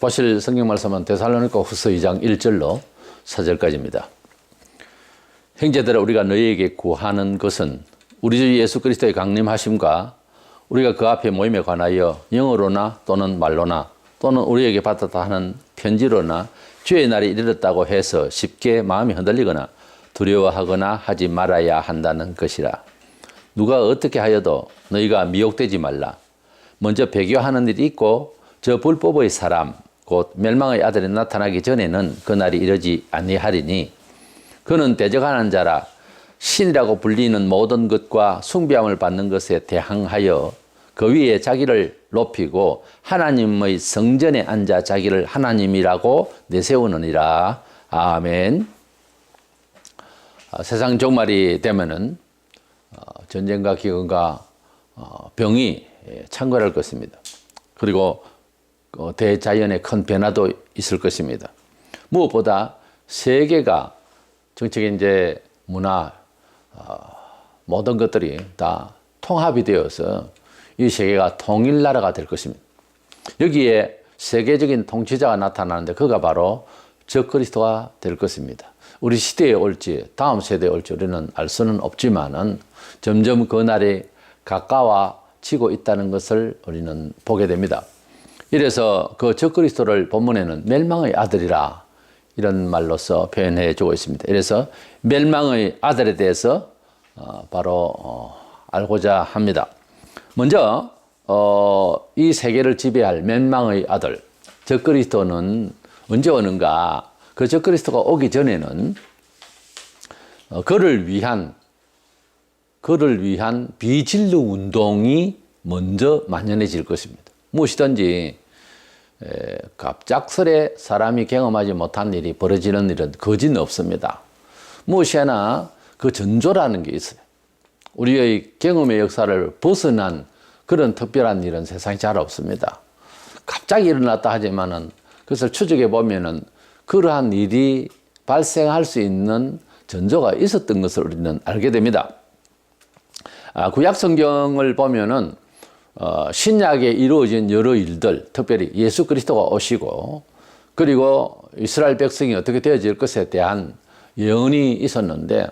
보실 성경 말씀은 데살로니가 후서 2장 1절로 4절까지입니다. 형제들아, 우리가 너희에게 구하는 것은 우리 주 예수 그리스도의 강림하심과 우리가 그 앞에 모임에 관하여 영어로나 또는 말로나 또는 우리에게 받았다 하는 편지로나 주의 날이 이르렀다고 해서 쉽게 마음이 흔들리거나 두려워하거나 하지 말아야 한다는 것이라. 누가 어떻게 하여도 너희가 미혹되지 말라. 먼저 배교하는 일이 있고 저 불법의 사람 곧 멸망의 아들이 나타나기 전에는 그 날이 이르지 아니하리니 그는 대적하는 자라 신이라고 불리는 모든 것과 숭배함을 받는 것에 대항하여 그 위에 자기를 높이고 하나님의 성전에 앉아 자기를 하나님이라고 내세우느니라. 아멘. 세상 종말이 되면은 전쟁과 기근과 병이 창궐할 것입니다. 그리고 대자연의 큰 변화도 있을 것입니다. 무엇보다 세계가 정치적 이제 문화 모든 것들이 다 통합이 되어서 이 세계가 통일나라가 될 것입니다. 여기에 세계적인 통치자가 나타나는데 그가 바로 적그리스도가 될 것입니다. 우리 시대에 올지 다음 세대에 올지 우리는 알 수는 없지만은 점점 그 날이 가까워지고 있다는 것을 우리는 보게 됩니다. 이래서 그 적그리스도를 본문에는 멸망의 아들이라 이런 말로서 표현해 주고 있습니다. 이래서 멸망의 아들에 대해서 바로 알고자 합니다. 먼저 이 세계를 지배할 멸망의 아들 적그리스도는 언제 오는가? 그 적그리스도가 오기 전에는 그를 위한 비진리 운동이 먼저 만연해질 것입니다. 무엇이든지 갑작스레 사람이 경험하지 못한 일이 벌어지는 일은 거진 없습니다. 무엇이 하나 그 전조라는 게 있어요. 우리의 경험의 역사를 벗어난 그런 특별한 일은 세상에 잘 없습니다. 갑자기 일어났다 하지만은 그것을 추적해 보면은 그러한 일이 발생할 수 있는 전조가 있었던 것을 우리는 알게 됩니다. 구약 성경을 보면은 신약에 이루어진 여러 일들, 특별히 예수 그리스도가 오시고 그리고 이스라엘 백성이 어떻게 되어질 것에 대한 예언이 있었는데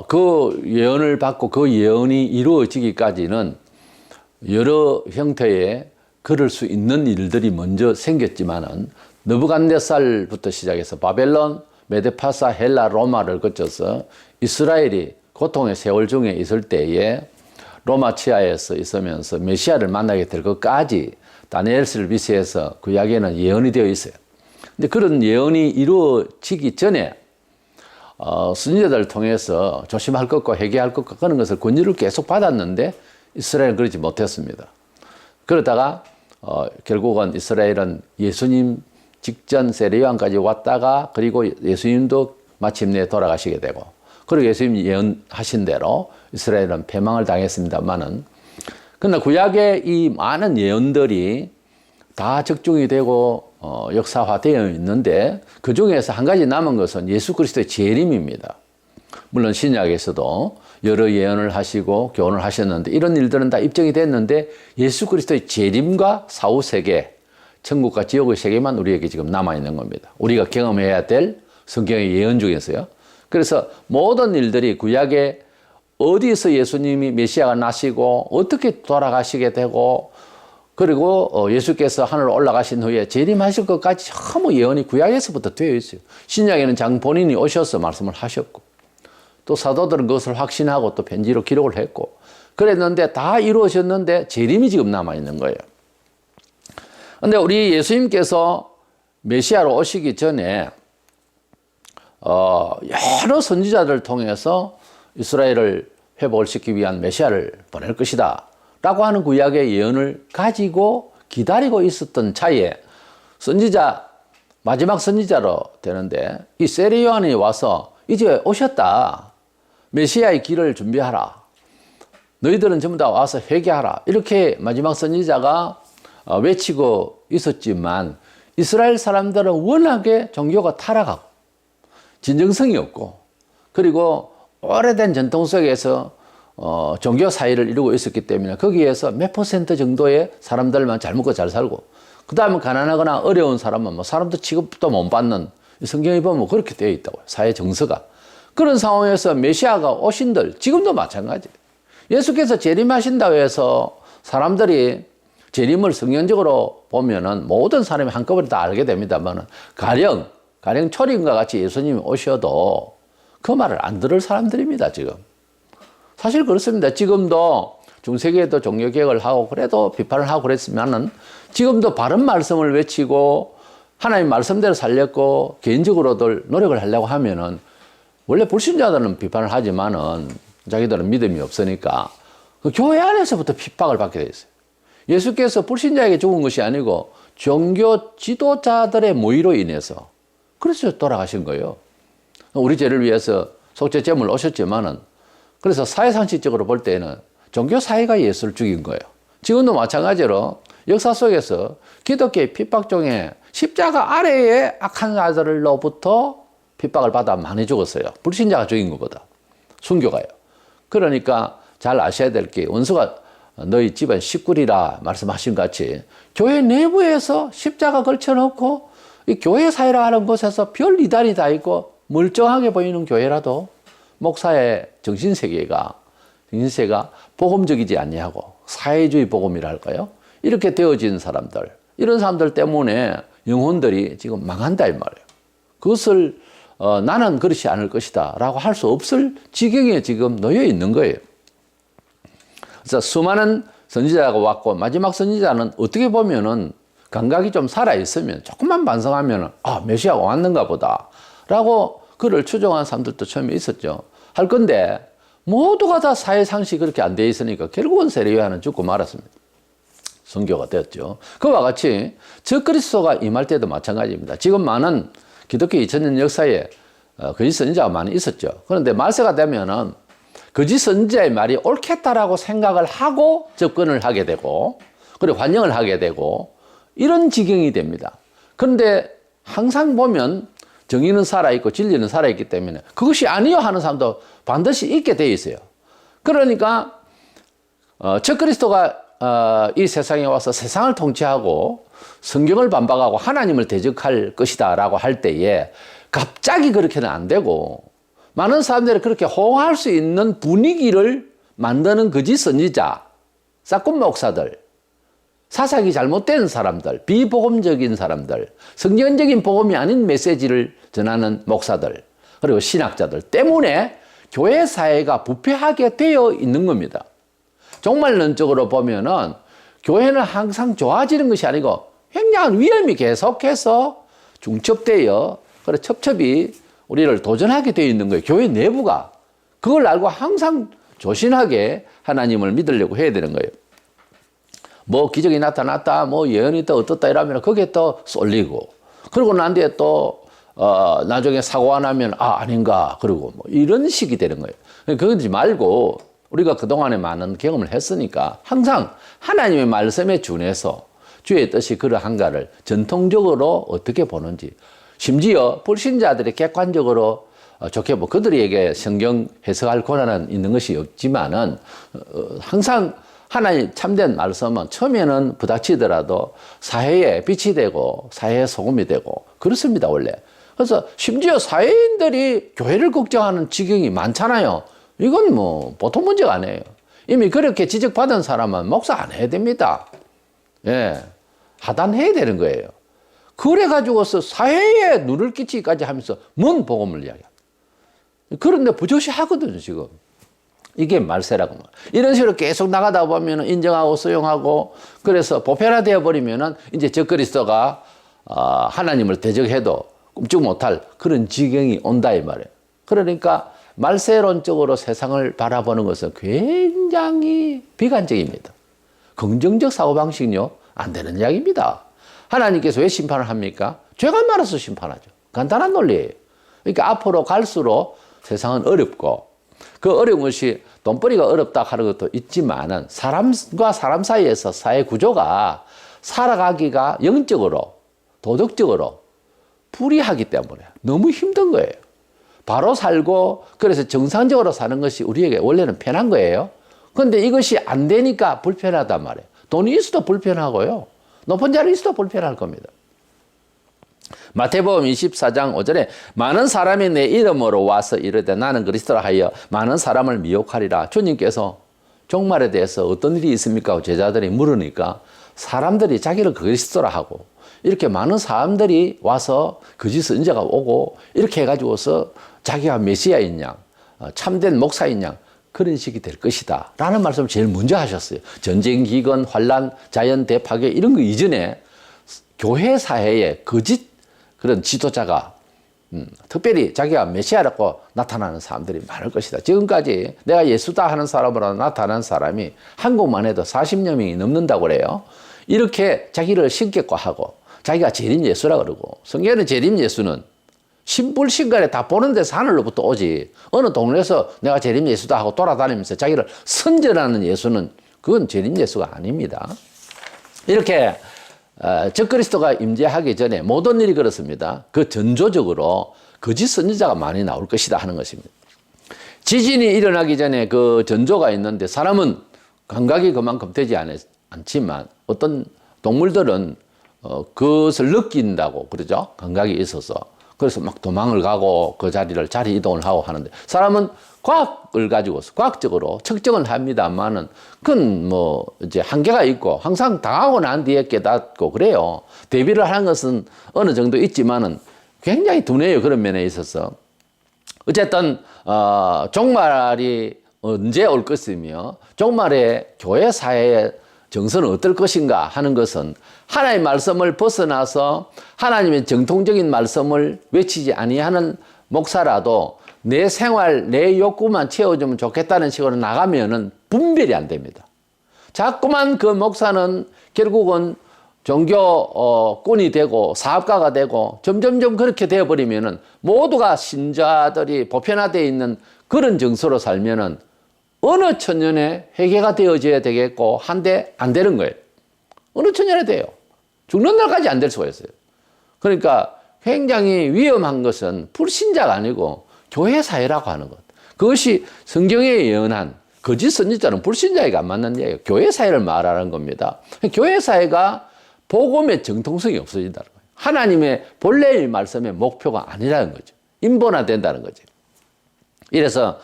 그 예언을 받고 그 예언이 이루어지기까지는 여러 형태의 그럴 수 있는 일들이 먼저 생겼지만은 느부갓네살부터 시작해서 바벨론, 메데파사, 헬라, 로마를 거쳐서 이스라엘이 고통의 세월 중에 있을 때에 로마 치하에서 있으면서 메시아를 만나게 될 것까지 다니엘서를 비롯해서 구약에는 예언이 되어 있어요. 근데 그런 예언이 이루어지기 전에 선지자들을 통해서 조심할 것과 회개할 것과 그런 것을 권유를 계속 받았는데 이스라엘은 그러지 못했습니다. 그러다가 결국은 이스라엘은 예수님 직전 세례요한까지 왔다가 그리고 예수님도 마침내 돌아가시게 되고 그리고 예수님 예언하신 대로 이스라엘은 패망을 당했습니다만은 그러나 구약의 이 많은 예언들이 다 적중이 되고 역사화되어 있는데 그 중에서 한 가지 남은 것은 예수 그리스도의 재림입니다. 물론 신약에서도 여러 예언을 하시고 교훈을 하셨는데 이런 일들은 다 입증이 됐는데 예수 그리스도의 재림과 사후세계, 천국과 지옥의 세계만 우리에게 지금 남아있는 겁니다. 우리가 경험해야 될 성경의 예언 중에서요. 그래서 모든 일들이 구약에 어디에서 예수님이 메시아가 나시고 어떻게 돌아가시게 되고 그리고 예수께서 하늘로 올라가신 후에 재림하실 것까지 전부 예언이 구약에서부터 되어 있어요. 신약에는 장 본인이 오셔서 말씀을 하셨고 또 사도들은 그것을 확신하고 또 편지로 기록을 했고 그랬는데 다 이루어졌는데 재림이 지금 남아있는 거예요. 그런데 우리 예수님께서 메시아로 오시기 전에 여러 선지자들을 통해서 이스라엘을 회복을 시키기 위한 메시아를 보낼 것이다 라고 하는 구약의 예언을 가지고 기다리고 있었던 차에 마지막 선지자로 되는데 이 세례요한이 와서 이제 오셨다. 메시아의 길을 준비하라. 너희들은 전부 다 와서 회개하라. 이렇게 마지막 선지자가 외치고 있었지만 이스라엘 사람들은 워낙에 종교가 타락하고 진정성이 없고 그리고 오래된 전통 속에서 종교 사회를 이루고 있었기 때문에 거기에서 몇 퍼센트 정도의 사람들만 잘 먹고 잘 살고 그 다음에 가난하거나 어려운 사람은 뭐 사람도 취급도 못 받는 성경에 보면 그렇게 되어 있다고요. 사회 정서가. 그런 상황에서 메시아가 오신들 지금도 마찬가지예요. 예수께서 재림하신다고 해서 사람들이 재림을 성경적으로 보면은 모든 사람이 한꺼번에 다 알게 됩니다만은 가령 초림과 같이 예수님이 오셔도 그 말을 안 들을 사람들입니다, 지금. 사실 그렇습니다. 지금도 중세기에도 종교개혁을 하고 그래도 비판을 하고 그랬으면은 지금도 바른 말씀을 외치고 하나님 말씀대로 살렸고 개인적으로들 노력을 하려고 하면은 원래 불신자들은 비판을 하지만은 자기들은 믿음이 없으니까 그 교회 안에서부터 핍박을 받게 돼 있어요. 예수께서 불신자에게 죽은 것이 아니고 종교 지도자들의 모의로 인해서 그래서 돌아가신 거예요. 우리 죄를 위해서 속죄제물 오셨지만은 그래서 사회상식적으로 볼 때는 종교 사회가 예수를 죽인 거예요. 지금도 마찬가지로 역사 속에서 기독교의 핍박 중에 십자가 아래에 악한 자들로부터 핍박을 받아 많이 죽었어요. 불신자가 죽인 것보다. 순교가요. 그러니까 잘 아셔야 될 게 원수가 너희 집안 식구리라 말씀하신 같이 교회 내부에서 십자가 걸쳐놓고 이 교회 사회라 하는 곳에서 별 이단이 다 있고 멀쩡하게 보이는 교회라도 목사의 정신세계가 복음적이지 아니하고 사회주의 복음이라 할까요? 이렇게 되어진 사람들, 이런 사람들 때문에 영혼들이 지금 망한다 이 말이에요. 그것을 나는 그렇지 않을 것이다 라고 할 수 없을 지경에 지금 놓여 있는 거예요. 그래서 수많은 선지자가 왔고 마지막 선지자는 어떻게 보면은 감각이 좀 살아있으면 조금만 반성하면 메시아가 왔는가 보다 라고 그를 추종한 사람들도 처음에 있었죠. 할 건데 모두가 다 사회상식이 그렇게 안 돼 있으니까 결국은 세례요한은 죽고 말았습니다. 순교가 되었죠. 그와 같이 적그리스도가 임할 때도 마찬가지입니다. 지금 많은 기독교 2000년 역사에 거짓 선지자가 많이 있었죠. 그런데 말세가 되면은 거짓 선지자의 말이 옳겠다라고 생각을 하고 접근을 하게 되고 그리고 환영을 하게 되고 이런 지경이 됩니다. 그런데 항상 보면 정의는 살아있고 진리는 살아있기 때문에 그것이 아니요 하는 사람도 반드시 있게 되어 있어요. 그러니까 적그리스도가 이 세상에 와서 세상을 통치하고 성경을 반박하고 하나님을 대적할 것이다 라고 할 때에 갑자기 그렇게는 안 되고 많은 사람들이 그렇게 호응할 수 있는 분위기를 만드는 거짓 선지자, 싹군 목사들, 사상이 잘못된 사람들, 비복음적인 사람들, 성경적인 복음이 아닌 메시지를 전하는 목사들, 그리고 신학자들 때문에 교회 사회가 부패하게 되어 있는 겁니다. 종말론적으로 보면은 교회는 항상 좋아지는 것이 아니고 굉장한 위험이 계속해서 중첩되어 그래 첩첩이 우리를 도전하게 되어 있는 거예요. 교회 내부가. 그걸 알고 항상 조신하게 하나님을 믿으려고 해야 되는 거예요. 뭐 기적이 나타났다, 뭐 예언이 또 어떻다 이러면 거기에 또 쏠리고 그러고 난 뒤에 또 나중에 사고가 나면 아닌가 그러고 뭐 이런 식이 되는 거예요. 그러지 말고 우리가 그동안에 많은 경험을 했으니까 항상 하나님의 말씀에 준해서 주의 뜻이 그러한가를 전통적으로 어떻게 보는지 심지어 불신자들이 객관적으로 좋게 그들에게 성경 해석할 권한은 있는 것이 없지만은 항상 하나님 참된 말씀은 처음에는 부닥치더라도 사회에 빛이 되고 사회의 소금이 되고 그렇습니다 원래. 그래서 심지어 사회인들이 교회를 걱정하는 지경이 많잖아요. 이건 뭐 보통 문제가 아니에요. 이미 그렇게 지적받은 사람은 목사 안 해야 됩니다. 예, 하단해야 되는 거예요. 그래가지고서 사회에 누를 끼치기까지 하면서 뭔 복음을 이야기합니다. 그런데 부조시 하거든요 지금. 이게 말세라고. 이런 식으로 계속 나가다 보면 인정하고 수용하고 그래서 보편화되어 버리면은 이제 적그리스도가 하나님을 대적해도 꼼짝 못할 그런 지경이 온다 이 말이에요. 그러니까 말세론적으로 세상을 바라보는 것은 굉장히 비관적입니다. 긍정적 사고방식은요 안 되는 이야기입니다. 하나님께서 왜 심판을 합니까? 죄가 많아서 심판하죠. 간단한 논리예요. 그러니까 앞으로 갈수록 세상은 어렵고 그 어려운 것이 돈벌이가 어렵다 하는 것도 있지만은 사람과 사람 사이에서 사회 구조가 살아가기가 영적으로 도덕적으로 불이하기 때문에 너무 힘든 거예요. 바로 살고 그래서 정상적으로 사는 것이 우리에게 원래는 편한 거예요. 그런데 이것이 안 되니까 불편하단 말이에요. 돈이 있어도 불편하고요. 높은 자리 있어도 불편할 겁니다. 마태복음 24장 5절에 많은 사람이 내 이름으로 와서 이르되 나는 그리스도라 하여 많은 사람을 미혹하리라. 주님께서 종말에 대해서 어떤 일이 있습니까? 제자들이 물으니까 사람들이 자기를 그리스도라 하고 이렇게 많은 사람들이 와서 거짓 선지자가 오고 이렇게 해가지고서 자기가 메시아인 양, 참된 목사인 양 그런 식이 될 것이다 라는 말씀을 제일 먼저 하셨어요. 전쟁, 기근, 환란, 자연 대파괴 이런 거 이전에 교회 사회에 거짓 그런 지도자가 특별히 자기가 메시아라고 나타나는 사람들이 많을 것이다. 지금까지 내가 예수다 하는 사람으로 나타난 사람이 한국만 해도 40여 명이 넘는다고 그래요. 이렇게 자기를 신격화하고 자기가 재림 예수라 그러고 성경에는 재림 예수는 신불신간에 다 보는 데서 하늘로부터 오지 어느 동네에서 내가 재림 예수다 하고 돌아다니면서 자기를 선전하는 예수는 그건 재림 예수가 아닙니다. 이렇게 적그리스도가 임재하기 전에 모든 일이 그렇습니다. 그 전조적으로 거짓 선지자가 많이 나올 것이다 하는 것입니다. 지진이 일어나기 전에 그 전조가 있는데 사람은 감각이 그만큼 되지 않지만 어떤 동물들은 그것을 느낀다고 그러죠. 감각이 있어서. 그래서 막 도망을 가고 그 자리를 자리 이동을 하고 하는데 사람은 과학을 가지고서 과학적으로 측정을 합니다만은 그건 뭐 이제 한계가 있고 항상 당하고 난 뒤에 깨닫고 그래요. 대비를 하는 것은 어느 정도 있지만은 굉장히 둔해요. 그런 면에 있어서. 어쨌든 종말이 언제 올 것이며 종말에 교회 사회의 정서는 어떨 것인가 하는 것은 하나님의 말씀을 벗어나서 하나님의 정통적인 말씀을 외치지 아니하는 목사라도 내 생활, 내 욕구만 채워주면 좋겠다는 식으로 나가면은 분별이 안 됩니다. 자꾸만 그 목사는 결국은 종교꾼이 되고 사업가가 되고 점점점 그렇게 되어버리면은 모두가 신자들이 보편화되어 있는 그런 정서로 살면은 어느 천년에 회개가 되어져야 되겠고 한데 안 되는 거예요. 어느 천년에 돼요. 죽는 날까지 안 될 수가 있어요. 그러니까 굉장히 위험한 것은 불신자가 아니고 교회 사회라고 하는 것. 그것이 성경에 예언한 거짓 선지자는 불신자에게 안 맞는 얘기예요. 교회 사회를 말하는 겁니다. 교회 사회가 복음의 정통성이 없어진다는 거예요. 하나님의 본래의 말씀의 목표가 아니라는 거죠. 인본화된다는 거죠. 이래서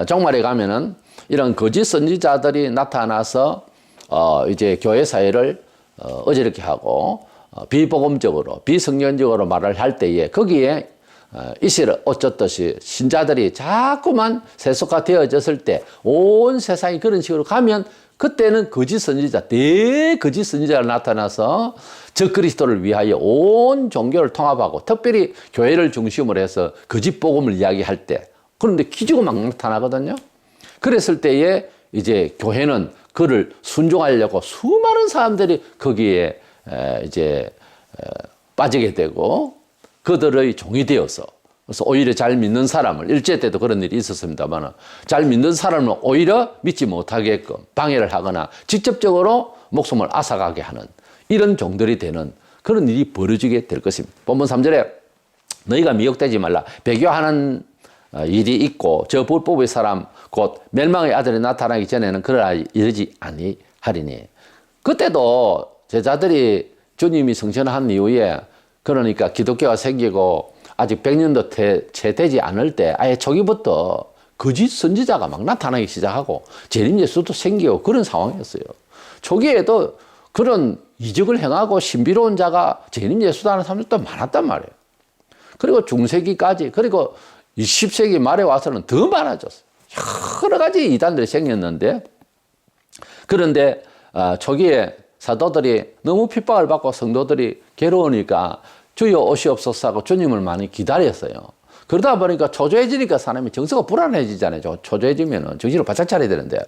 종말에 가면은 이런 거짓 선지자들이 나타나서 이제 교회 사회를 어지럽게 하고 비복음적으로 비성경적으로 말을 할 때에 거기에 이슬을 어쩌듯이 신자들이 자꾸만 세속화되어졌을 때 온 세상이 그런 식으로 가면 그때는 거짓 선지자, 대거짓 선지자가 나타나서 적그리스도를 위하여 온 종교를 통합하고 특별히 교회를 중심으로 해서 거짓 복음을 이야기할 때 그런데 기적이 막 나타나거든요. 그랬을 때에 이제 교회는 그를 순종하려고 수많은 사람들이 거기에 이제 빠지게 되고 그들의 종이 되어서 그래서 오히려 잘 믿는 사람을 일제 때도 그런 일이 있었습니다만 잘 믿는 사람은 오히려 믿지 못하게끔 방해를 하거나 직접적으로 목숨을 앗아가게 하는 이런 종들이 되는 그런 일이 벌어지게 될 것입니다. 본문 3절에 너희가 미혹되지 말라. 배교하는 일이 있고 저 불법의 사람 곧 멸망의 아들이 나타나기 전에는 그러나 이르지 아니하리니. 그때도 제자들이 주님이 성천한 이후에 그러니까 기독교가 생기고 아직 100년도 채 되지 않을 때 아예 초기부터 거짓 선지자가 막 나타나기 시작하고 재림 예수도 생기고 그런 상황이었어요. 초기에도 그런 이적을 행하고 신비로운 자가 재림 예수다 하는 사람들도 많았단 말이에요. 그리고 중세기까지 그리고 20세기 말에 와서는 더 많아졌어요. 여러 가지 이단들이 생겼는데 그런데 초기에 사도들이 너무 핍박을 받고 성도들이 괴로우니까 주여 오시옵소서 하고 주님을 많이 기다렸어요. 그러다 보니까 초조해지니까 사람이 정서가 불안해지잖아요. 초조해지면 정신을 바짝 차려야 되는데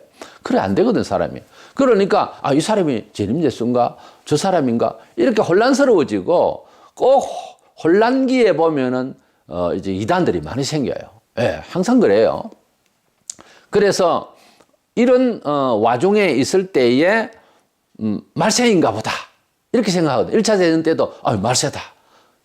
그래 안 되거든 사람이. 그러니까 이 사람이 재림 예수인가 저 사람인가 이렇게 혼란스러워지고 꼭 혼란기에 보면은 이제 이단들이 많이 생겨요. 예, 항상 그래요. 그래서 이런 와중에 있을 때에 말세인가 보다 이렇게 생각하거든요. 1차 대전 때도 말세다.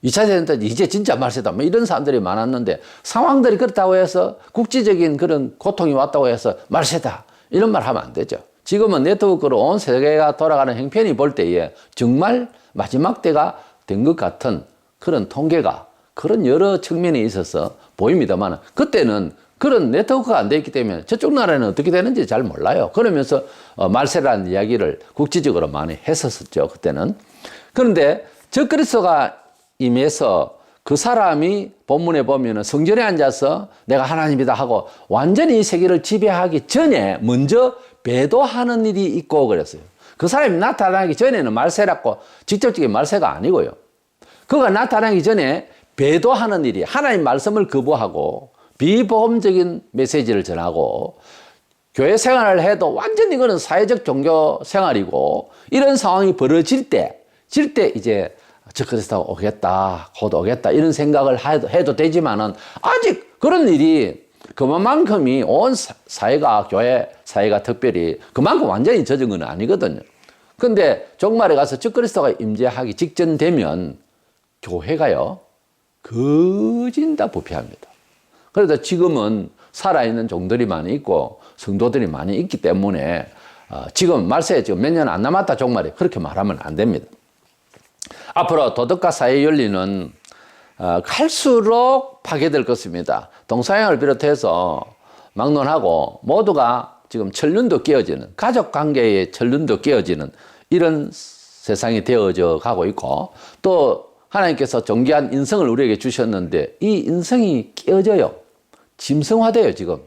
2차 대전 때 이제 진짜 말세다. 뭐 이런 사람들이 많았는데 상황들이 그렇다고 해서 국제적인 그런 고통이 왔다고 해서 말세다. 이런 말 하면 안 되죠. 지금은 네트워크로 온 세계가 돌아가는 형편이 볼 때에 정말 마지막 때가 된 것 같은 그런 통계가 그런 여러 측면이 있어서 보입니다만 그때는 그런 네트워크가 안 돼 있기 때문에 저쪽 나라는 어떻게 되는지 잘 몰라요. 그러면서 말세라는 이야기를 국지적으로 많이 했었죠. 그때는. 그런데 적그리스도가 임해서 그 사람이 본문에 보면은 성전에 앉아서 내가 하나님이다 하고 완전히 이 세계를 지배하기 전에 먼저 배도하는 일이 있고 그랬어요. 그 사람이 나타나기 전에는 말세라고 직접적인 말세가 아니고요. 그가 나타나기 전에 배도하는 일이 하나님 말씀을 거부하고 비복음적인 메시지를 전하고 교회 생활을 해도 완전히 이거는 사회적 종교 생활이고 이런 상황이 벌어질 때 이제 적그리스도가 오겠다, 곧 오겠다 이런 생각을 해도 되지만은 아직 그런 일이 그만큼이 온 사회가 교회 사회가 특별히 그만큼 완전히 젖은 건 아니거든요. 근데 종말에 가서 적그리스도가 임재하기 직전 되면 교회가요 거진 다 부패합니다. 그래서 지금은 살아있는 종들이 많이 있고 성도들이 많이 있기 때문에 지금 말세에 지금 몇 년 안 남았다 종말에 그렇게 말하면 안 됩니다. 앞으로 도덕과 사회 윤리는 갈수록 파괴될 것입니다. 동서양을 비롯해서 막론하고 모두가 지금 천륜도 깨어지는 가족 관계의 천륜도 깨어지는 이런 세상이 되어져 가고 있고 또 하나님께서 존귀한 인성을 우리에게 주셨는데 이 인성이 깨어져요. 짐승화돼요. 지금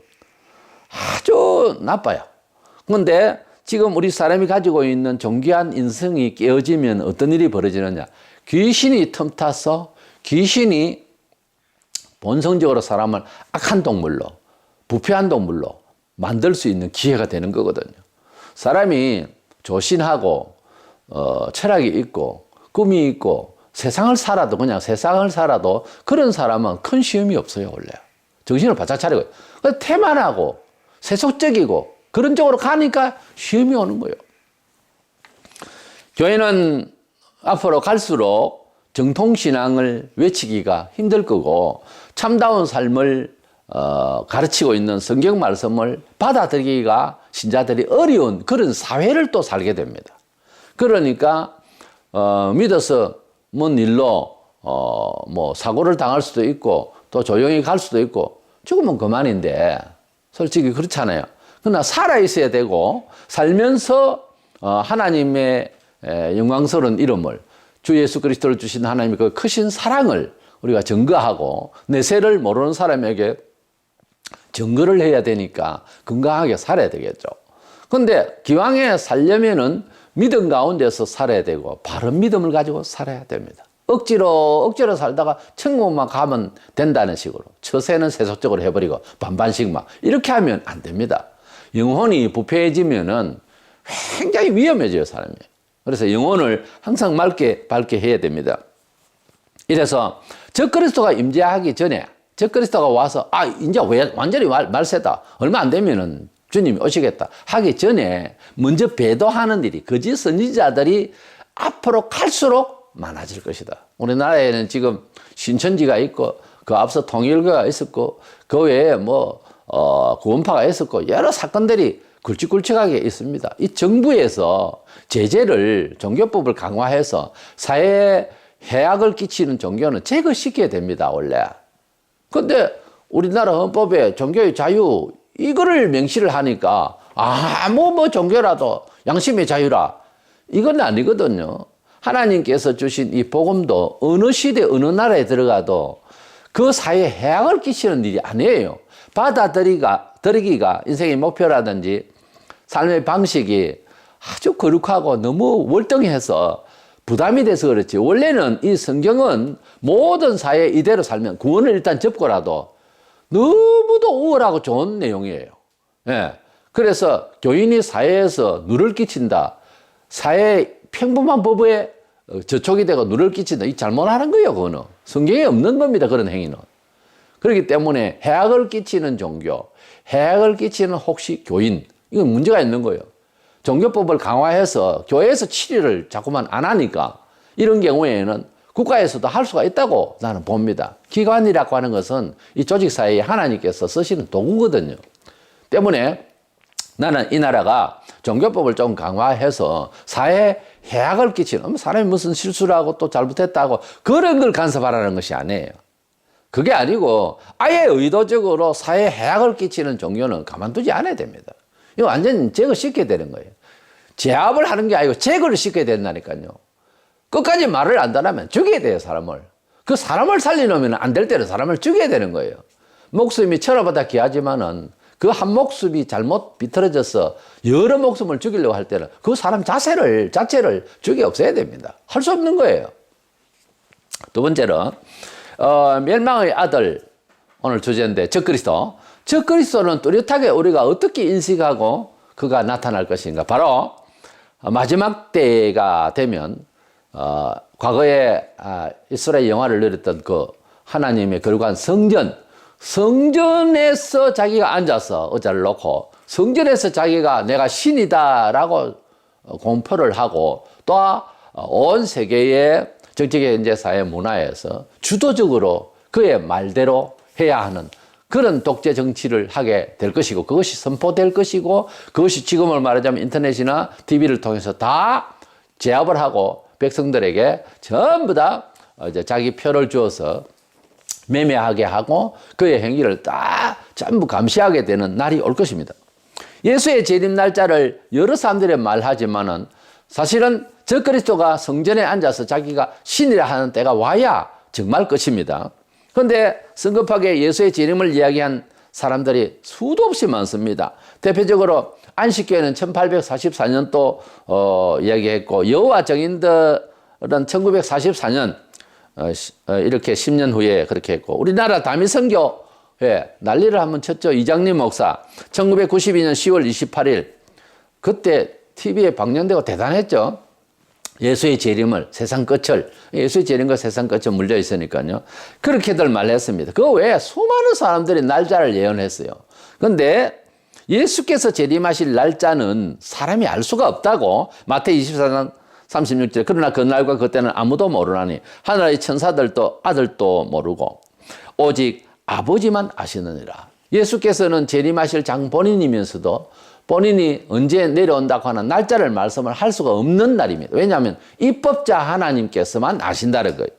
아주 나빠요. 그런데 지금 우리 사람이 가지고 있는 존귀한 인성이 깨어지면 어떤 일이 벌어지느냐. 귀신이 틈타서 귀신이 본성적으로 사람을 악한 동물로 부패한 동물로 만들 수 있는 기회가 되는 거거든요. 사람이 조신하고 철학이 있고 꿈이 있고 세상을 살아도 그냥 세상을 살아도 그런 사람은 큰 시험이 없어요. 원래 정신을 바짝 차리고 태만하고 세속적이고 그런 쪽으로 가니까 시험이 오는 거예요. 교회는 앞으로 갈수록 정통신앙을 외치기가 힘들 거고 참다운 삶을 가르치고 있는 성경 말씀을 받아들이기가 신자들이 어려운 그런 사회를 또 살게 됩니다. 그러니까 믿어서 뭔 일로 뭐 사고를 당할 수도 있고 또 조용히 갈 수도 있고 죽으면 그만인데 솔직히 그렇잖아요. 그러나 살아있어야 되고 살면서 하나님의 영광스러운 이름을 주 예수 그리스도를 주신 하나님의 그 크신 사랑을 우리가 증거하고 내세를 모르는 사람에게 증거를 해야 되니까 건강하게 살아야 되겠죠. 그런데 기왕에 살려면은 믿음 가운데서 살아야 되고 바른 믿음을 가지고 살아야 됩니다. 억지로 살다가 천국만 가면 된다는 식으로 처세는 세속적으로 해버리고 반반씩 막 이렇게 하면 안 됩니다. 영혼이 부패해지면은 굉장히 위험해져요, 사람이. 그래서 영혼을 항상 밝게 해야 됩니다. 이래서 적그리스도가 임재하기 전에 적그리스도가 와서 이제 완전히 말세다. 얼마 안 되면은 주님이 오시겠다 하기 전에 먼저 배도하는 일이 거짓 선지자들이 앞으로 갈수록 많아질 것이다. 우리나라에는 지금 신천지가 있고 그 앞서 통일교가 있었고 그 외에 구원파가 있었고 여러 사건들이 굵직굵직하게 있습니다. 이 정부에서 제재를 종교법을 강화해서 사회에 해악을 끼치는 종교는 제거시켜야 됩니다. 원래. 근데 우리나라 헌법에 종교의 자유 이거를 명시를 하니까 뭐 종교라도 양심의 자유라 이건 아니거든요. 하나님께서 주신 이 복음도 어느 시대 어느 나라에 들어가도 그 사회에 해악을 끼치는 일이 아니에요. 받아들이기가 인생의 목표라든지 삶의 방식이 아주 거룩하고 너무 월등해서 부담이 돼서 그렇지. 원래는 이 성경은 모든 사회 이대로 살면 구원을 일단 접고라도 너무도 우월하고 좋은 내용이에요. 예. 그래서 교인이 사회에서 누를 끼친다. 사회 평범한 법에 저촉이 되고 누를 끼친다. 이 잘못하는 거예요, 그거는. 성경에 없는 겁니다, 그런 행위는. 그렇기 때문에 해악을 끼치는 종교, 해악을 끼치는 혹시 교인, 이건 문제가 있는 거예요. 종교법을 강화해서 교회에서 치료를 자꾸만 안 하니까 이런 경우에는 국가에서도 할 수가 있다고 나는 봅니다. 기관이라고 하는 것은 이 조직사회에 하나님께서 쓰시는 도구거든요. 때문에 나는 이 나라가 종교법을 좀 강화해서 사회에 해악을 끼치는, 사람이 무슨 실수를 하고 또 잘못했다고 그런 걸 간섭하라는 것이 아니에요. 그게 아니고 아예 의도적으로 사회에 해악을 끼치는 종교는 가만두지 않아야 됩니다. 이거 완전 제거시켜야 되는 거예요. 제압을 하는 게 아니고 제거를 시켜야 된다니까요. 끝까지 말을 안 달라면 죽여야 돼요, 사람을. 그 사람을 살려놓으면 안 될 때는 사람을 죽여야 되는 거예요. 목숨이 천하보다 귀하지만은 그 한 목숨이 잘못 비틀어져서 여러 목숨을 죽이려고 할 때는 그 사람 자체를 죽여 없애야 됩니다. 할 수 없는 거예요. 두 번째로, 멸망의 아들, 오늘 주제인데, 적그리스도. 적그리스도는 뚜렷하게 우리가 어떻게 인식하고 그가 나타날 것인가. 바로 마지막 때가 되면 과거에 이스라엘 영화를 누렸던 그 하나님의 거룩한 성전에서 자기가 앉아서 의자를 놓고 성전에서 자기가 내가 신이다라고 공표를 하고 또 온 세계의 정치, 경제, 사회, 문화에서 주도적으로 그의 말대로 해야 하는 그런 독재 정치를 하게 될 것이고, 그것이 선포될 것이고, 그것이 지금을 말하자면 인터넷이나 TV를 통해서 다 제압을 하고 백성들에게 전부 다 이제 자기 표를 주어서 매매하게 하고 그의 행위를 다 전부 감시하게 되는 날이 올 것입니다. 예수의 재림 날짜를 여러 사람들이 말하지만은 사실은 적그리스도가 성전에 앉아서 자기가 신이라 하는 때가 와야 정말 끝입니다. 그런데 성급하게 예수의 재림을 이야기한 사람들이 수도 없이 많습니다. 대표적으로 안식교회는 1844년도 이야기했고, 여호와 증인들은 1944년 이렇게 10년 후에 그렇게 했고, 우리나라 다미선교회 난리를 한번 쳤죠. 이장림 목사 1992년 10월 28일 그때 TV에 방영되고 대단했죠. 예수의 재림을, 세상 끝을, 예수의 재림과 세상 끝을 물려 있으니까요. 그렇게들 말했습니다. 그 외에 수많은 사람들이 날짜를 예언했어요. 그런데 예수께서 재림하실 날짜는 사람이 알 수가 없다고, 마태복음 24장 36절, 그러나 그날과 그때는 아무도 모르나니 하늘의 천사들도 아들도 모르고 오직 아버지만 아시느니라. 예수께서는 재림하실 장 본인이면서도 본인이 언제 내려온다고 하는 날짜를 말씀을 할 수가 없는 날입니다. 왜냐하면 입법자 하나님께서만 아신다는 거예요.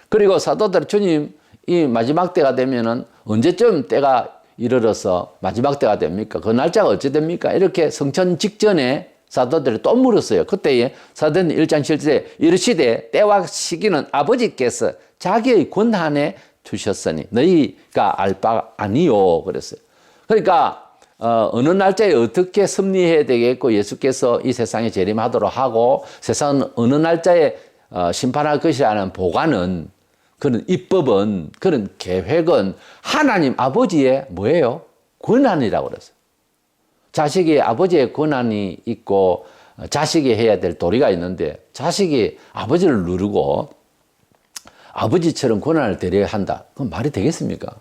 그리고 사도들, 주님 이 마지막 때가 되면은 언제쯤 때가 이르러서 마지막 때가 됩니까? 그 날짜가 어찌 됩니까? 이렇게 성천 직전에 사도들이 또 물었어요. 그때에 사도행 1장 7절에 이르시되 때와 시기는 아버지께서 자기의 권한에 주셨으니 너희가 알 바 아니요 그랬어요. 그러니까 어느 날짜에 어떻게 섭리해야 되겠고, 예수께서 이 세상에 재림하도록 하고 세상은 어느 날짜에 심판할 것이라는 보관은, 그런 입법은, 그런 계획은 하나님 아버지의 뭐예요? 권한이라고 그랬어요. 자식이 아버지의 권한이 있고 자식이 해야 될 도리가 있는데, 자식이 아버지를 누르고 아버지처럼 권한을 대려야 한다. 그건 말이 되겠습니까?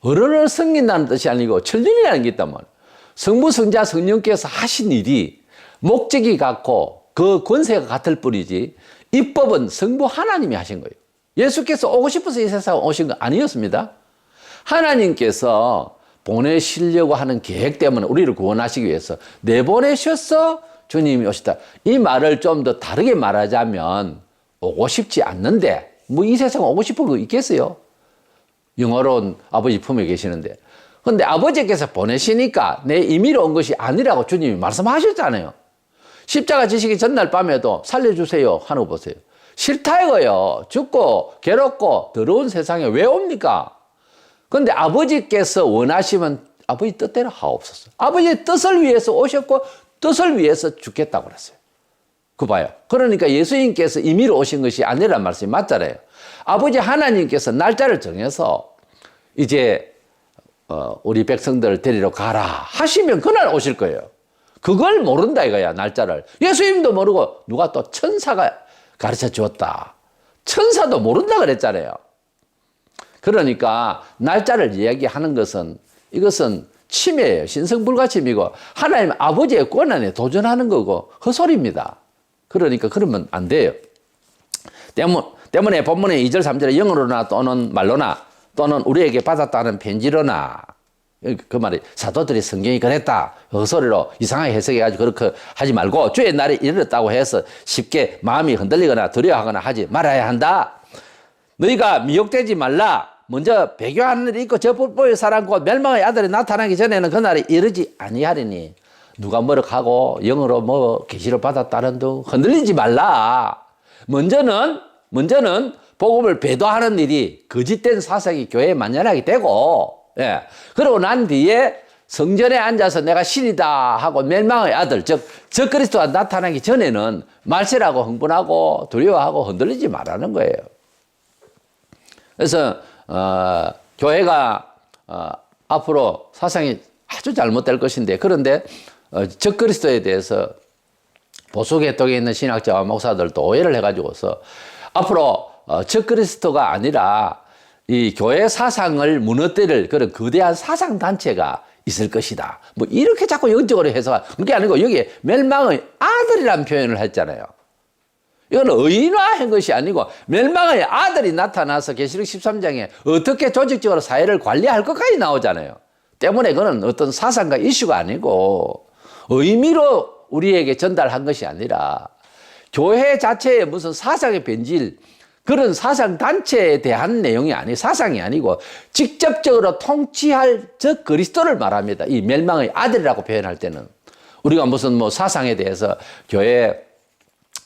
어른을 섬긴다는 뜻이 아니고 천륜이라는 게 있단 말이에요. 성부, 성자, 성령께서 하신 일이 목적이 같고 그 권세가 같을 뿐이지, 입법은 성부 하나님이 하신 거예요. 예수께서 오고 싶어서 이 세상에 오신 거 아니었습니다. 하나님께서 보내시려고 하는 계획 때문에 우리를 구원하시기 위해서 내보내셔서 주님이 오시다. 이 말을 좀 더 다르게 말하자면, 오고 싶지 않는데 뭐 이 세상에 오고 싶은 거 있겠어요? 영화로운 아버지 품에 계시는데. 그런데 아버지께서 보내시니까 내 임의로 온 것이 아니라고 주님이 말씀하셨잖아요. 십자가 지시기 전날 밤에도 살려주세요 하는 거 보세요. 싫다 이거요. 죽고 괴롭고 더러운 세상에 왜 옵니까? 그런데 아버지께서 원하시면 아버지 뜻대로 하옵소서. 아버지의 뜻을 위해서 오셨고 뜻을 위해서 죽겠다고 그랬어요. 그 봐요. 그러니까 예수님께서 임의로 오신 것이 아니란 말씀이 맞잖아요. 아버지 하나님께서 날짜를 정해서 이제 우리 백성들을 데리러 가라 하시면 그날 오실 거예요. 그걸 모른다 이거야, 날짜를. 예수님도 모르고 누가 또 천사가 가르쳐 주었다. 천사도 모른다 그랬잖아요. 그러니까 날짜를 이야기하는 것은, 이것은 침해예요. 신성불가침이고 하나님 아버지의 권한에 도전하는 거고 헛소리입니다. 그러니까 그러면 안 돼요. 때문에 본문의 2절 3절에 영어로나 또는 말로나 또는 우리에게 받았다는 편지로나, 그 말이 사도들이 성경이 그랬다 헛소리로 이상하게 해석해가지고 그렇게 하지 말고 주의 날이 이르렀다고 해서 쉽게 마음이 흔들리거나 두려워하거나 하지 말아야 한다. 너희가 미혹되지 말라. 먼저 배교하는 일이 있고 저 뿔보의 사람 곧 멸망의 아들이 나타나기 전에는 그날이 이르지 아니하리니. 누가 뭐라 하고 영어로 뭐 계시를 받았다는 둥 흔들리지 말라. 먼저는 복음을 배도하는 일이 거짓된 사상이 교회에 만연하게 되고, 예. 그러고 난 뒤에 성전에 앉아서 내가 신이다 하고 멸망의 아들, 즉 그리스도가 나타나기 전에는 말세라고 흥분하고 두려워하고 흔들리지 말라는 거예요. 그래서 교회가 앞으로 사상이 아주 잘못될 것인데, 그런데 적그리스도에 대해서 보수계통에 있는 신학자와 목사들도 오해를 해가지고서 앞으로 적그리스도가 아니라 이 교회 사상을 무너뜨릴 그런 거대한 사상단체가 있을 것이다. 뭐 이렇게 자꾸 영적으로 해석한 그게 아니고 여기에 멸망의 아들이라는 표현을 했잖아요. 이건 의인화한 것이 아니고 멸망의 아들이 나타나서 계시록 13장에 어떻게 조직적으로 사회를 관리할 것까지 나오잖아요. 때문에 그건 어떤 사상과 이슈가 아니고 의미로 우리에게 전달한 것이 아니라 교회 자체의 무슨 사상의 변질, 그런 사상단체에 대한 내용이 사상이 아니고 직접적으로 통치할 저 그리스도를 말합니다. 이 멸망의 아들이라고 표현할 때는. 우리가 무슨 뭐 사상에 대해서 교회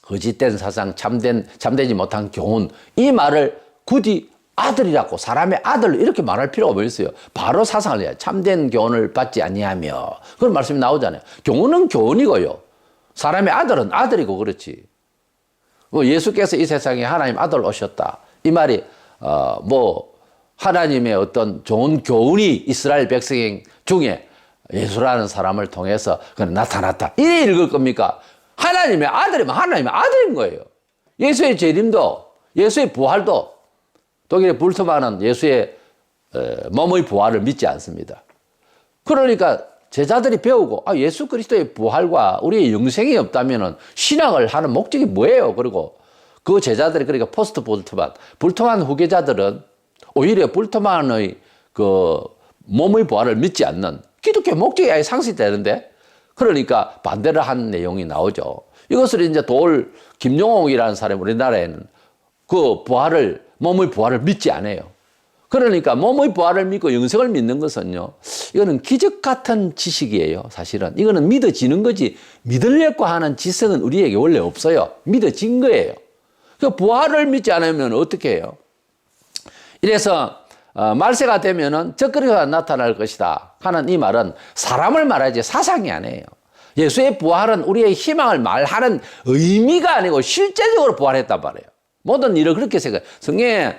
거짓된 사상, 참되지 못한 교훈, 이 말을 굳이 아들이라고, 사람의 아들 이렇게 말할 필요가 뭐 있어요. 바로 사상을 해야 참된 교훈을 받지 아니하며 그런 말씀이 나오잖아요. 교훈은 교훈이고요. 사람의 아들은 아들이고 그렇지. 예수께서 이 세상에 하나님 아들 오셨다. 이 말이 뭐 하나님의 어떤 좋은 교훈이 이스라엘 백성 중에 예수라는 사람을 통해서 나타났다. 이래 읽을 겁니까? 하나님의 아들이면 하나님의 아들인 거예요. 예수의 재림도, 예수의 부활도, 독일의 불트만은 예수의 몸의 부활을 믿지 않습니다. 그러니까 제자들이 배우고 예수 그리스도의 부활과 우리의 영생이 없다면 신앙을 하는 목적이 뭐예요? 그리고 그 제자들이, 그러니까 포스트 불트만 후계자들은 오히려 불트만의 그 몸의 부활을 믿지 않는 기독교 목적이 아예 상실되는데, 그러니까 반대를 한 내용이 나오죠. 이것을 이제 김용옥이라는 사람이 우리나라에는 그 부활을, 몸의 부활을 믿지 않아요. 그러니까 몸의 부활을 믿고 영생을 믿는 것은요, 이거는 기적 같은 지식이에요. 사실은 이거는 믿어지는 거지 믿으려고 하는 지성은 우리에게 원래 없어요. 믿어진 거예요. 그 부활을 믿지 않으면 어떻게 해요? 이래서 말세가 되면은 적그리스도가 나타날 것이다 하는 이 말은 사람을 말하지 사상이 아니에요. 예수의 부활은 우리의 희망을 말하는 의미가 아니고 실제적으로 부활했단 말이에요. 모든 일을 그렇게 생각해요. 성경에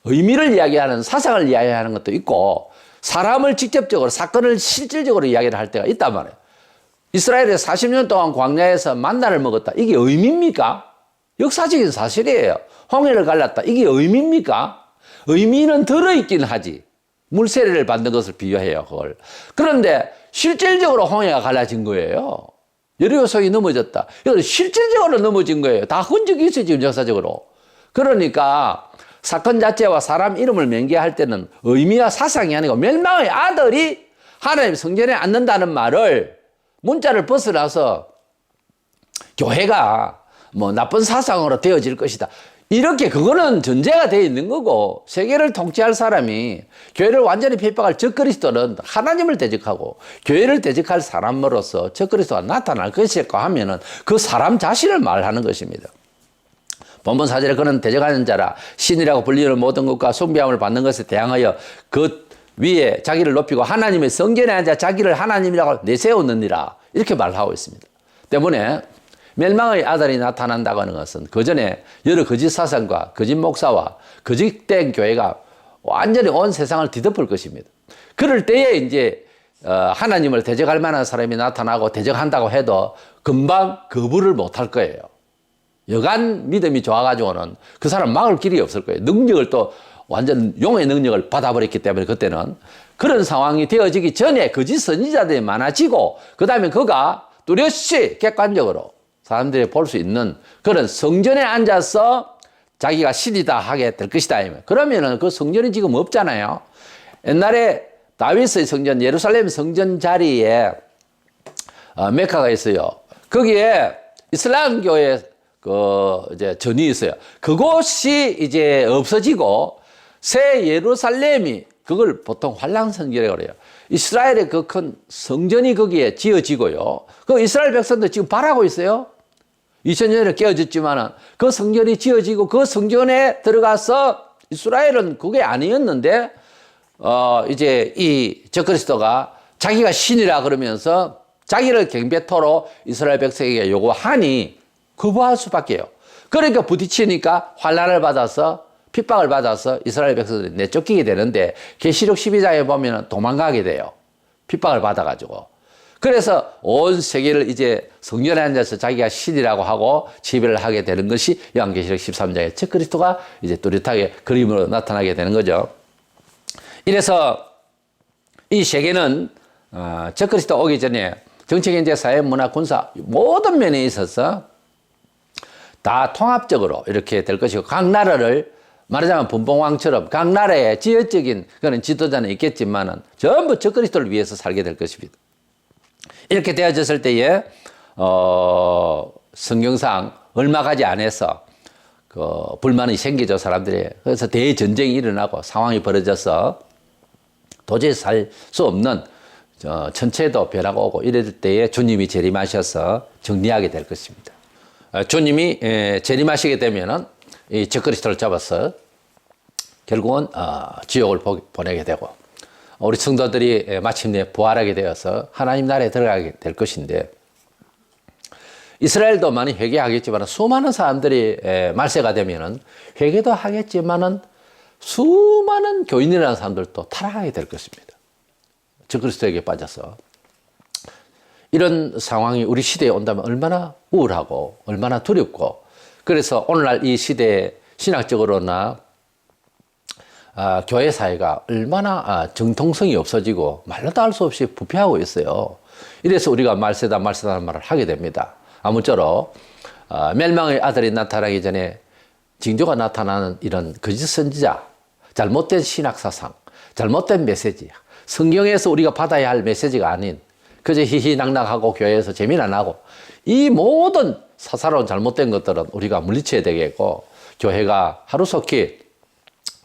의미를 이야기하는, 사상을 이야기하는 것도 있고 사람을 직접적으로, 사건을 실질적으로 이야기를 할 때가 있단 말이에요. 이스라엘에 40년 동안 광야에서 만나를 먹었다. 이게 의미입니까? 역사적인 사실이에요. 홍해를 갈랐다. 이게 의미입니까? 의미는 들어있긴 하지. 물세례를 받는 것을 비유해요, 그걸. 그런데 실질적으로 홍해가 갈라진 거예요. 여리고성이 넘어졌다. 이건 실질적으로 넘어진 거예요. 다 흔적이 있어요, 지금 역사적으로. 그러니까 사건 자체와 사람 이름을 명기할 때는 의미와 사상이 아니고 멸망의 아들이 하나님 성전에 앉는다는 말을, 문자를 벗어나서 교회가 뭐 나쁜 사상으로 되어질 것이다. 이렇게 그거는 전제가 되어 있는 거고, 세계를 통치할 사람이 교회를 완전히 핍박할 적그리스도는 하나님을 대적하고 교회를 대적할 사람으로서 적그리스도가 나타날 것일까 하면은 그 사람 자신을 말하는 것입니다. 본문 4절에 그는 대적하는 자라 신이라고 불리는 모든 것과 숭배함을 받는 것에 대항하여 그 위에 자기를 높이고 하나님의 성전에 앉아 자기를 하나님이라고 내세우느니라, 이렇게 말하고 있습니다. 때문에 멸망의 아들이 나타난다고 하는 것은 그 전에 여러 거짓 사상과 거짓 목사와 거짓된 교회가 완전히 온 세상을 뒤덮을 것입니다. 그럴 때에 이제 하나님을 대적할 만한 사람이 나타나고 대적한다고 해도 금방 거부를 못할 거예요. 여간 믿음이 좋아가지고는 그 사람 막을 길이 없을 거예요. 능력을 또 완전 용의 능력을 받아버렸기 때문에 그때는 그런 상황이 되어지기 전에 거짓 선지자들이 많아지고, 그 다음에 그가 뚜렷이 객관적으로 사람들이 볼 수 있는 그런 성전에 앉아서 자기가 신이다 하게 될 것이다. 그러면은 그 성전이 지금 없잖아요. 옛날에 다윗의 성전, 예루살렘 성전 자리에 메카가 있어요. 거기에 이슬람교의 이제 전이 있어요. 그곳이 이제 없어지고 새 예루살렘이 그걸 보통 환랑성전이라고 그래요. 이스라엘의 그 큰 성전이 거기에 지어지고요. 그 이스라엘 백성도 지금 바라고 있어요. 2000년 전에 깨어졌지만은 그 성전이 지어지고 그 성전에 들어가서 이스라엘은 그게 아니었는데 이제 이 적그리스도가 자기가 신이라 그러면서 자기를 경배토록 이스라엘 백성에게 요구하니 거부할 수밖에요. 그러니까 부딪히니까 환난을 받아서 핍박을 받아서 이스라엘 백성들이 내쫓기게 되는데 계시록 12장에 보면 도망가게 돼요. 핍박을 받아가지고. 그래서 온 세계를 이제 성전에 앉아서 자기가 신이라고 하고 지배를 하게 되는 것이 요한계시록 13장에 적그리스도가 이제 뚜렷하게 그림으로 나타나게 되는 거죠. 이래서 이 세계는 적그리스도 오기 전에 정치, 경제, 사회, 문화, 군사 모든 면에 있어서 다 통합적으로 이렇게 될 것이고 각 나라를 말하자면 분봉왕처럼 각 나라의 지역적인 그런 지도자는 있겠지만은 전부 적그리스도를 위해서 살게 될 것입니다. 이렇게 되어졌을 때에 성경상 얼마 가지 안에서 불만이 생기죠, 사람들이. 그래서 대전쟁이 일어나고 상황이 벌어져서 도저히 살 수 없는 천체도 변화가 오고 이럴 때에 주님이 재림하셔서 정리하게 될 것입니다. 주님이 재림하시게 되면은 이 적그리스도를 잡아서 결국은 지옥을 보내게 되고 우리 성도들이 마침내 부활하게 되어서 하나님 나라에 들어가게 될 것인데 이스라엘도 많이 회개하겠지만 수많은 사람들이 말세가 되면은 회개도 하겠지만은 수많은 교인이라는 사람들도 타락하게 될 것입니다. 적그리스도에게 빠져서 이런 상황이 우리 시대에 온다면 얼마나 우울하고 얼마나 두렵고 그래서 오늘날 이 시대에 신학적으로나 교회 사회가 얼마나 정통성이 없어지고 말로도 할 수 없이 부패하고 있어요. 이래서 우리가 말세다 말세다는 말을 하게 됩니다. 아무쪼록 멸망의 아들이 나타나기 전에 징조가 나타나는 이런 거짓 선지자, 잘못된 신학사상, 잘못된 메시지, 성경에서 우리가 받아야 할 메시지가 아닌 그저 희희낙낙하고 교회에서 재미나 나고 이 모든 사사로운 잘못된 것들은 우리가 물리쳐야 되겠고 교회가 하루속히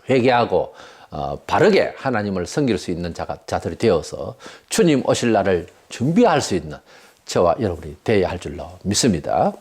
회개하고 바르게 하나님을 섬길 수 있는 자들이 되어서 주님 오실 날을 준비할 수 있는 저와 여러분이 되어야 할 줄로 믿습니다.